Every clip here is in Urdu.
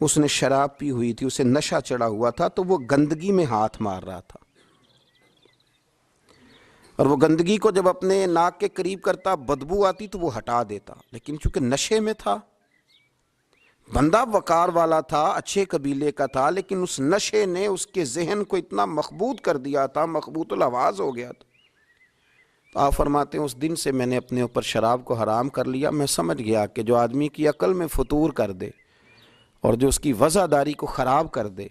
اس نے شراب پی ہوئی تھی، اسے نشہ چڑھا ہوا تھا، تو وہ گندگی میں ہاتھ مار رہا تھا، اور وہ گندگی کو جب اپنے ناک کے قریب کرتا بدبو آتی تو وہ ہٹا دیتا، لیکن چونکہ نشے میں تھا، بندہ وقار والا تھا، اچھے قبیلے کا تھا، لیکن اس نشے نے اس کے ذہن کو اتنا مخبوط کر دیا تھا، مخبوط الآواز ہو گیا تھا۔ تو آپ فرماتے ہیں اس دن سے میں نے اپنے اوپر شراب کو حرام کر لیا۔ میں سمجھ گیا کہ جو آدمی کی عقل میں فطور کر دے اور جو اس کی وضعداری کو خراب کر دے،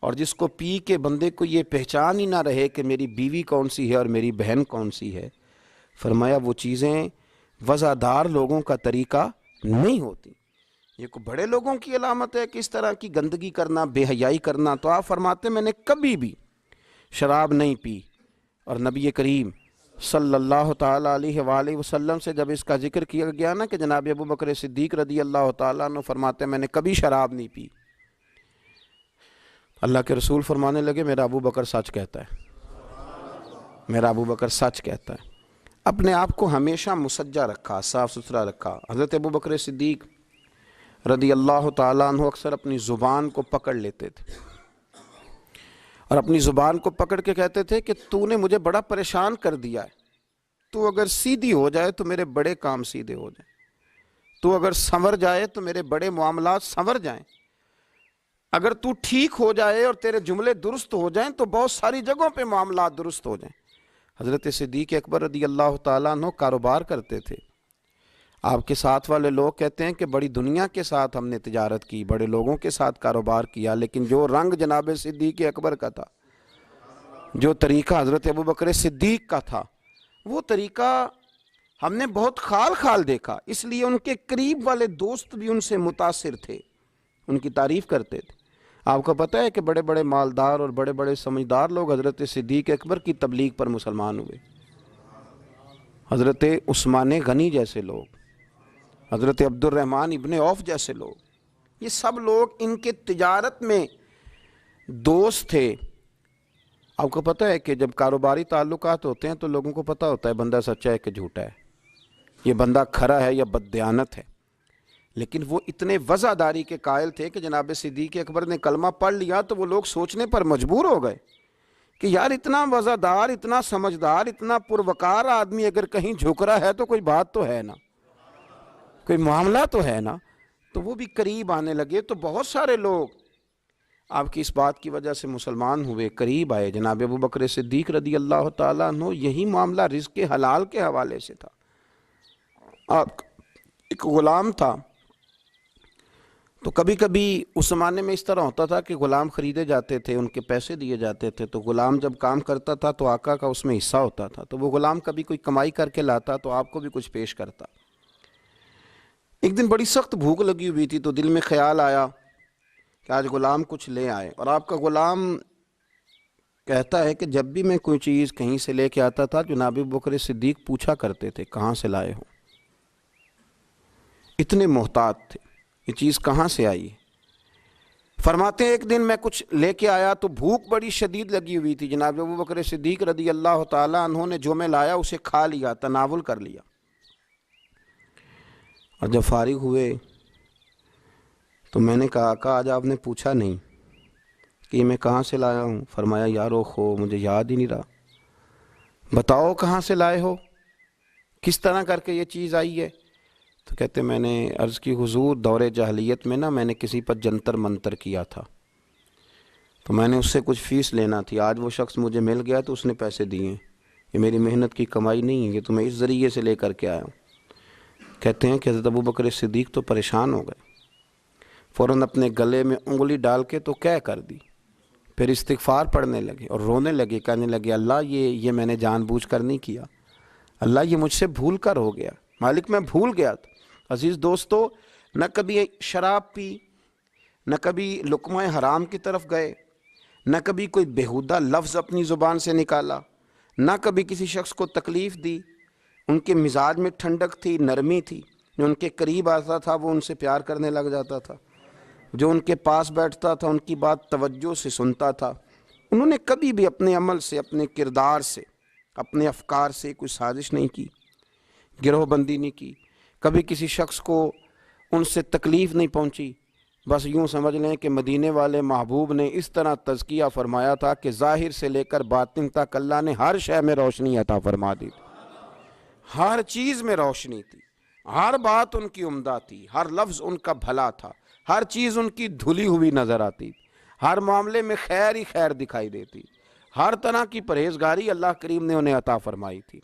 اور جس کو پی کے بندے کو یہ پہچان ہی نہ رہے کہ میری بیوی کون سی ہے اور میری بہن کون سی ہے، فرمایا وہ چیزیں وضعدار لوگوں کا طریقہ نہیں ہوتی۔ یہ کوئی بڑے لوگوں کی علامت ہے کہ اس طرح کی گندگی کرنا، بے حیائی کرنا۔ تو آپ فرماتے میں نے کبھی بھی شراب نہیں پی، اور نبی کریم صلی اللہ تعالیٰ علیہ وآلہ وسلم سے جب اس کا ذکر کیا گیا نا کہ جناب ابو بکر صدیق رضی اللہ تعالیٰ عنہ فرماتے میں نے کبھی شراب نہیں پی، اللہ کے رسول فرمانے لگے میرا ابو بکر سچ کہتا ہے، میرا ابو بکر سچ کہتا ہے۔ اپنے آپ کو ہمیشہ مسجع رکھا، صاف ستھرا رکھا۔ حضرت ابو بکر صدیق رضی اللہ تعالیٰ عنہ اکثر اپنی زبان کو پکڑ لیتے تھے، اور اپنی زبان کو پکڑ کے کہتے تھے کہ تو نے مجھے بڑا پریشان کر دیا ہے، تو اگر سیدھی ہو جائے تو میرے بڑے کام سیدھے ہو جائیں، تو اگر سنور جائے تو میرے بڑے معاملات سنور جائیں، اگر تو ٹھیک ہو جائے اور تیرے جملے درست ہو جائیں تو بہت ساری جگہوں پہ معاملات درست ہو جائیں۔ حضرت صدیق اکبر رضی اللہ تعالیٰ عنہ کاروبار کرتے تھے۔ آپ کے ساتھ والے لوگ کہتے ہیں کہ بڑی دنیا کے ساتھ ہم نے تجارت کی، بڑے لوگوں کے ساتھ کاروبار کیا، لیکن جو رنگ جناب صدیق اکبر کا تھا، جو طریقہ حضرت ابو بکر صدیق کا تھا، وہ طریقہ ہم نے بہت خال خال دیکھا، اس لیے ان کے قریب والے دوست بھی ان سے متاثر تھے، ان کی تعریف کرتے تھے۔ آپ کو پتہ ہے کہ بڑے بڑے مالدار اور بڑے بڑے سمجھدار لوگ حضرت صدیق اکبر کی تبلیغ پر مسلمان ہوئے۔ حضرت عثمان غنی جیسے لوگ، حضرت عبد الرحمن ابن عوف جیسے لوگ، یہ سب لوگ ان کے تجارت میں دوست تھے۔ آپ کو پتہ ہے کہ جب کاروباری تعلقات ہوتے ہیں تو لوگوں کو پتہ ہوتا ہے بندہ سچا ہے کہ جھوٹا ہے، یہ بندہ کھرا ہے یا بددیانت ہے، لیکن وہ اتنے وضعداری کے قائل تھے کہ جناب صدیق اکبر نے کلمہ پڑھ لیا تو وہ لوگ سوچنے پر مجبور ہو گئے کہ یار اتنا وضعدار، اتنا سمجھدار، اتنا پروقار آدمی اگر کہیں جھک رہا ہے تو کوئی بات تو ہے نا، کوئی معاملہ تو ہے نا۔ تو وہ بھی قریب آنے لگے، تو بہت سارے لوگ آپ کی اس بات کی وجہ سے مسلمان ہوئے، قریب آئے۔ جناب ابو بکر صدیق رضی اللہ تعالیٰ عنہ یہی معاملہ رزق حلال کے حوالے سے تھا۔ آپ ایک غلام تھا، تو کبھی کبھی اس زمانے میں اس طرح ہوتا تھا کہ غلام خریدے جاتے تھے، ان کے پیسے دیے جاتے تھے، تو غلام جب کام کرتا تھا تو آقا کا اس میں حصہ ہوتا تھا، تو وہ غلام کبھی کوئی کمائی کر کے لاتا تو آپ کو بھی کچھ پیش کرتا۔ ایک دن بڑی سخت بھوک لگی ہوئی تھی، تو دل میں خیال آیا کہ آج غلام کچھ لے آئے، اور آپ کا غلام کہتا ہے کہ جب بھی میں کوئی چیز کہیں سے لے کے آتا تھا جناب ابو بکر صدیق پوچھا کرتے تھے کہاں سے لائے ہو، اتنے محتاط تھے، یہ چیز کہاں سے آئی ہے۔ فرماتے ہیں ایک دن میں کچھ لے کے آیا تو بھوک بڑی شدید لگی ہوئی تھی، جناب ابو بکر صدیق رضی اللہ تعالیٰ عنہ نے جو میں لایا اسے کھا لیا، تناول کر لیا، اور جب فارغ ہوئے تو میں نے کہا آقا آج آپ نے پوچھا نہیں کہ میں کہاں سے لایا ہوں۔ فرمایا یارو خو مجھے یاد ہی نہیں رہا، بتاؤ کہاں سے لائے ہو، کس طرح کر کے یہ چیز آئی ہے۔ تو کہتے میں نے عرض کی حضور دور جاہلیت میں نا میں نے کسی پر جنتر منتر کیا تھا، تو میں نے اس سے کچھ فیس لینا تھی، آج وہ شخص مجھے مل گیا تو اس نے پیسے دیے، یہ میری محنت کی کمائی نہیں ہے، یہ تو میں اس ذریعے سے لے کر کے آیا ہوں۔ کہتے ہیں کہ حضرت ابو بکر صدیق تو پریشان ہو گئے، فوراً اپنے گلے میں انگلی ڈال کے تو کہہ کر دی، پھر استغفار پڑھنے لگے اور رونے لگے، کہنے لگے اللہ یہ میں نے جان بوجھ کر نہیں کیا، اللہ یہ مجھ سے بھول کر ہو گیا، مالک میں بھول گیا تھا۔ عزیز دوستو، نہ کبھی شراب پی، نہ کبھی لقمہ حرام کی طرف گئے، نہ کبھی کوئی بیہودہ لفظ اپنی زبان سے نکالا، نہ کبھی کسی شخص کو تکلیف دی۔ ان کے مزاج میں ٹھنڈک تھی، نرمی تھی، جو ان کے قریب آتا تھا وہ ان سے پیار کرنے لگ جاتا تھا، جو ان کے پاس بیٹھتا تھا ان کی بات توجہ سے سنتا تھا۔ انہوں نے کبھی بھی اپنے عمل سے، اپنے کردار سے، اپنے افکار سے کوئی سازش نہیں کی، گروہ بندی نہیں کی، کبھی کسی شخص کو ان سے تکلیف نہیں پہنچی، بس یوں سمجھ لیں کہ مدینے والے محبوب نے اس طرح تزکیہ فرمایا تھا کہ ظاہر سے لے کر باطن تک اللہ نے ہر شے میں روشنی عطا فرما دی، ہر چیز میں روشنی تھی، ہر بات ان کی عمدہ تھی، ہر لفظ ان کا بھلا تھا، ہر چیز ان کی دھلی ہوئی نظر آتی، ہر معاملے میں خیر ہی خیر دکھائی دیتی، ہر طرح کی پرہیزگاری اللہ کریم نے انہیں عطا فرمائی تھی۔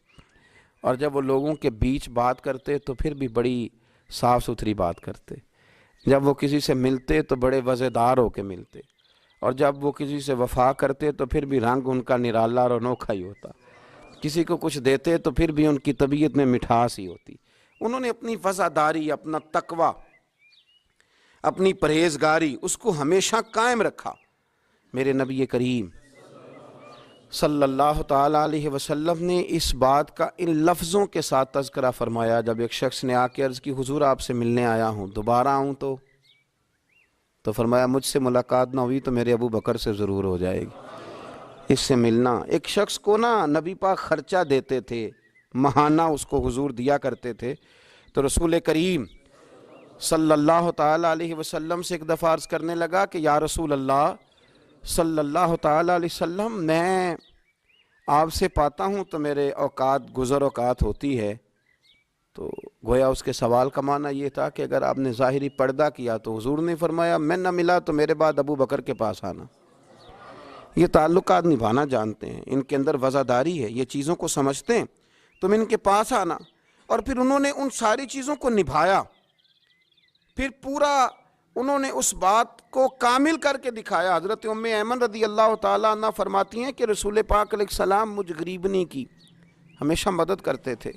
اور جب وہ لوگوں کے بیچ بات کرتے تو پھر بھی بڑی صاف ستھری بات کرتے، جب وہ کسی سے ملتے تو بڑے وزیدار ہو کے ملتے، اور جب وہ کسی سے وفا کرتے تو پھر بھی رنگ ان کا نرالا اور انوکھا ہی ہوتا، کسی کو کچھ دیتے تو پھر بھی ان کی طبیعت میں مٹھاس ہی ہوتی۔ انہوں نے اپنی وفاداری، اپنا تقوی، اپنی پرہیزگاری اس کو ہمیشہ قائم رکھا۔ میرے نبی کریم صلی اللہ تعالیٰ علیہ وسلم نے اس بات کا ان لفظوں کے ساتھ تذکرہ فرمایا جب ایک شخص نے آ کے عرض کی حضور آپ سے ملنے آیا ہوں، دوبارہ آؤں تو فرمایا مجھ سے ملاقات نہ ہوئی تو میرے ابو بکر سے ضرور ہو جائے گی، اس سے ملنا۔ ایک شخص کو نا نبی پاک خرچہ دیتے تھے، ماہانہ اس کو حضور دیا کرتے تھے، تو رسول کریم صلی اللہ تعالیٰ علیہ وسلم سے ایک دفعہ عرض کرنے لگا کہ یا رسول اللہ صلی اللہ تعالیٰ علیہ وسلم، میں آپ سے پاتا ہوں تو میرے اوقات گزر اوقات ہوتی ہے۔ تو گویا اس کے سوال کا معنی یہ تھا کہ اگر آپ نے ظاہری پردہ کیا تو حضور نے فرمایا میں نہ ملا تو میرے بعد ابو بکر کے پاس آنا۔ یہ تعلقات نبھانا جانتے ہیں، ان کے اندر وفاداری ہے، یہ چیزوں کو سمجھتے ہیں، تم ان کے پاس آنا۔ اور پھر انہوں نے ان ساری چیزوں کو نبھایا، پھر پورا انہوں نے اس بات کو کامل کر کے دکھایا۔ حضرت ام ایمن رضی اللہ تعالیٰ عنہ فرماتی ہیں کہ رسول پاک علیہ السلام مجھ غریبنی کی ہمیشہ مدد کرتے تھے،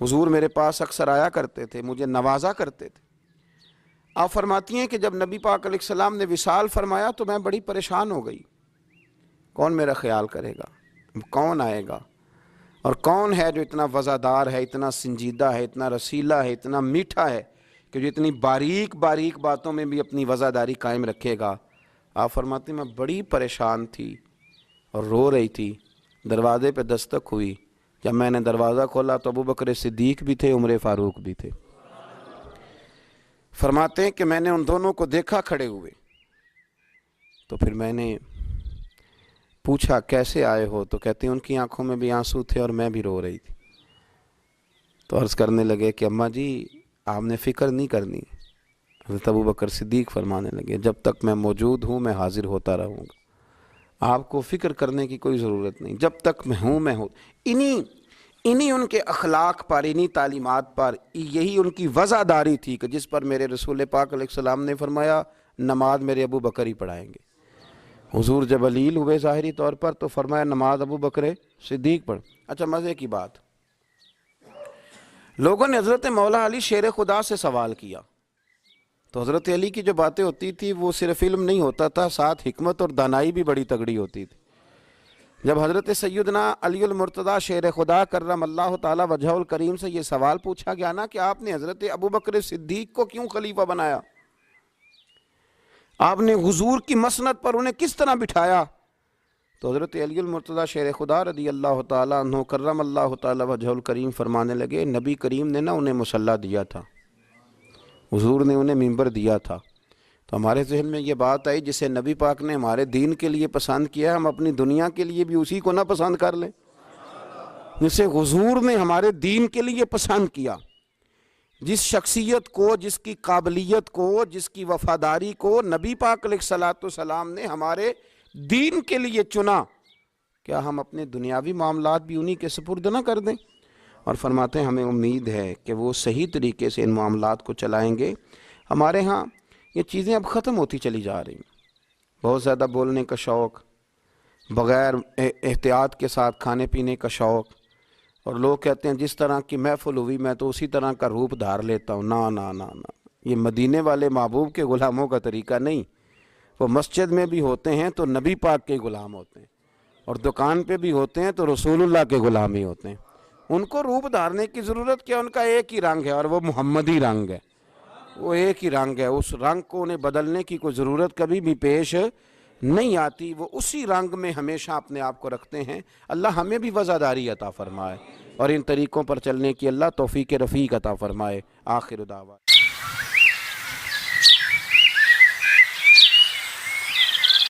حضور میرے پاس اکثر آیا کرتے تھے، مجھے نوازا کرتے تھے۔ آپ فرماتی ہیں کہ جب نبی پاک علیہ السلام نے وصال فرمایا تو میں بڑی پریشان ہو گئی، کون میرا خیال کرے گا، کون آئے گا، اور کون ہے جو اتنا وفادار ہے، اتنا سنجیدہ ہے، اتنا رسیلا ہے، اتنا میٹھا ہے کہ جو اتنی باریک باریک باتوں میں بھی اپنی وفاداری قائم رکھے گا۔ آپ فرماتی میں بڑی پریشان تھی اور رو رہی تھی، دروازے پہ دستک ہوئی، جب میں نے دروازہ کھولا تو ابو بکر صدیق بھی تھے، عمر فاروق بھی تھے۔ فرماتے ہیں کہ میں نے ان دونوں کو دیکھا کھڑے ہوئے، تو پھر میں نے پوچھا کیسے آئے ہو، تو کہتے ہیں ان کی آنکھوں میں بھی آنسو تھے اور میں بھی رو رہی تھی۔ تو عرض کرنے لگے کہ اماں جی آپ نے فکر نہیں کرنی۔ حضرت ابو بکر صدیق فرمانے لگے جب تک میں موجود ہوں میں حاضر ہوتا رہوں گا، آپ کو فکر کرنے کی کوئی ضرورت نہیں، جب تک میں ہوں۔ انہی ان کے اخلاق پر، انہی تعلیمات پر، یہی ان کی وفاداری تھی کہ جس پر میرے رسول پاک علیہ السلام نے فرمایا نماز میرے ابو بکر ہی پڑھائیں گے۔ حضور جب علیل ہوئے ظاہری طور پر تو فرمایا نماز ابو بکر صدیق پڑھ۔ اچھا مزے کی بات، لوگوں نے حضرت مولا علی شیر خدا سے سوال کیا تو حضرت علی کی جو باتیں ہوتی تھی وہ صرف علم نہیں ہوتا تھا، ساتھ حکمت اور دانائی بھی بڑی تگڑی ہوتی تھی۔ جب حضرت سیدنا علی المرتضیٰ شیر خدا کرم اللہ تعالی وجہہ الکریم سے یہ سوال پوچھا گیا نا کہ آپ نے حضرت ابو بکر صدیق کو کیوں خلیفہ بنایا، آپ نے حضور کی مسند پر انہیں کس طرح بٹھایا، تو حضرت علی المرتضیٰ شیر خدا رضی اللہ تعالیٰ عنہ کرم اللہ تعالی وجہہ الکریم فرمانے لگے نبی کریم نے نا انہیں مصلی دیا تھا، حضور نے انہیں منبر دیا تھا۔ تو ہمارے ذہن میں یہ بات آئی جسے نبی پاک نے ہمارے دین کے لیے پسند کیا، ہم اپنی دنیا کے لیے بھی اسی کو نہ پسند کر لیں جسے حضور نے ہمارے دین کے لیے پسند کیا، جس شخصیت کو، جس کی قابلیت کو، جس کی وفاداری کو نبی پاک علیہ الصلوۃ والسلام نے ہمارے دین کے لیے چنا، کیا ہم اپنے دنیاوی معاملات بھی انہی کے سپرد نہ کر دیں؟ اور فرماتے ہیں ہمیں امید ہے کہ وہ صحیح طریقے سے ان معاملات کو چلائیں گے۔ ہمارے ہاں یہ چیزیں اب ختم ہوتی چلی جا رہی ہیں، بہت زیادہ بولنے کا شوق، بغیر احتیاط کے ساتھ کھانے پینے کا شوق، اور لوگ کہتے ہیں جس طرح کی محفل ہوئی میں تو اسی طرح کا روپ دھار لیتا ہوں۔ نا نا نا نا، یہ مدینے والے محبوب کے غلاموں کا طریقہ نہیں۔ وہ مسجد میں بھی ہوتے ہیں تو نبی پاک کے غلام ہوتے ہیں، اور دکان پہ بھی ہوتے ہیں تو رسول اللہ کے غلام ہی ہوتے ہیں۔ ان کو روپ دھارنے کی ضرورت کیا، ان کا ایک ہی رنگ ہے اور وہ محمدی رنگ ہے، وہ ایک ہی رنگ ہے، اس رنگ کو انہیں بدلنے کی کوئی ضرورت کبھی بھی پیش نہیں آتی، وہ اسی رنگ میں ہمیشہ اپنے آپ کو رکھتے ہیں۔ اللہ ہمیں بھی وفاداری عطا فرمائے اور ان طریقوں پر چلنے کی اللہ توفیق رفیق عطا فرمائے۔ آخر دعوانا